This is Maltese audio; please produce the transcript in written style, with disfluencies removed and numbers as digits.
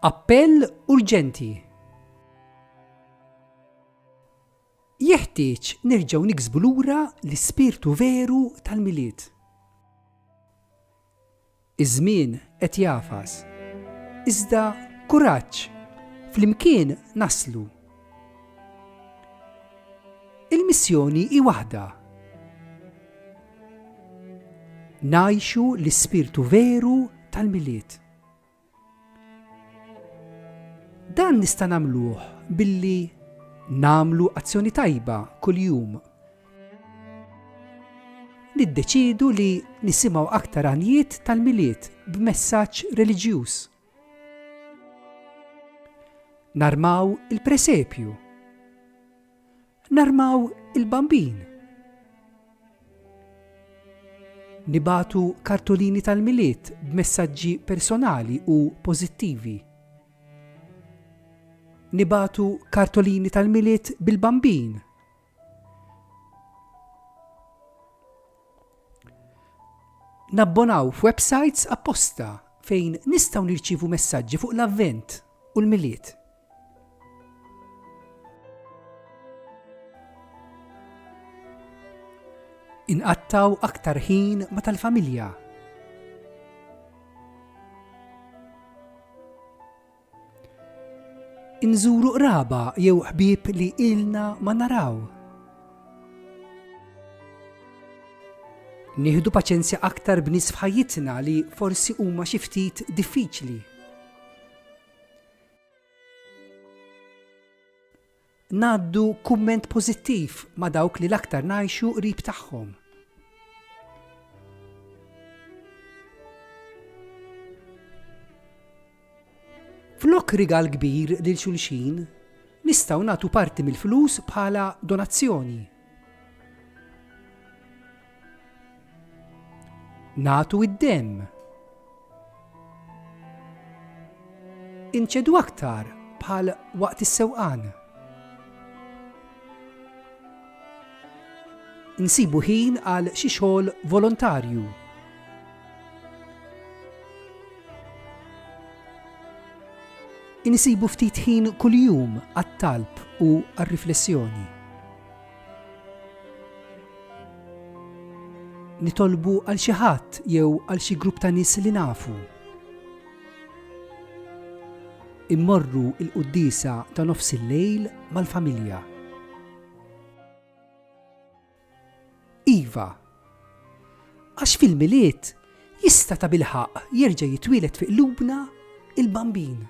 Appell urġenti. Jeħtieġ nerġgħu niksbu lura l-ispirtu veru tal-milied. Iż-żmien qed jafas. Iżda kuraġġ, flimkien naslu. Il-missjoni hi waħda. Ngħixu l-ispirtu veru tal-milied. Dan nista' nagħmluh billi nagħmlu azzjoni tajba kuljum. Niddeċiedu li nisimgħu aktar għanijiet tal-milied b'messaġġ reliġjuż. Narmaw il-presepju. Narmaw il-bambin. Nibatu kartolini tal-milied b'messaġġi personali u pożittivi. Nibatu kartolini tal-milied bil-bambin. Nabbonaw f'websites apposta fejn nistgħu nirċievu messaġġi fuq l-avvent u l-milied. Inqattaw aktar ħin ma' tal-familja. Inżuru qraba jew ħbieb li ilna ma naraw. Nieħdu paċenzja aktar b'nies f'ħajjitna li forsi huma xi ftit diffiċli. Ngħaddu kumment pożittiv ma' dawk li l-aktar ngħixu qrib tagħhom. Flok rigal kbir lil xulxin, nistgħu nagħtu parti mill-flus bħala donazzjoni. Nagħtu id-demm. Inċedu aktar bħal waqt is-sewqan. Insibu ħin għal xi xogħol volontarju. Insibu ftit ħin kuljum għat-talb u għar-riflessjoni. Nitolbu għal xi ħadd jew għal xi grupp ta' nies li nafu. Immorru l-quddiesa ta' nofs il-lejl mal-familja. Iva, għax fil-milied jista' ta' bilħaq jerġa' jitwielet fi qlubna il-bambin.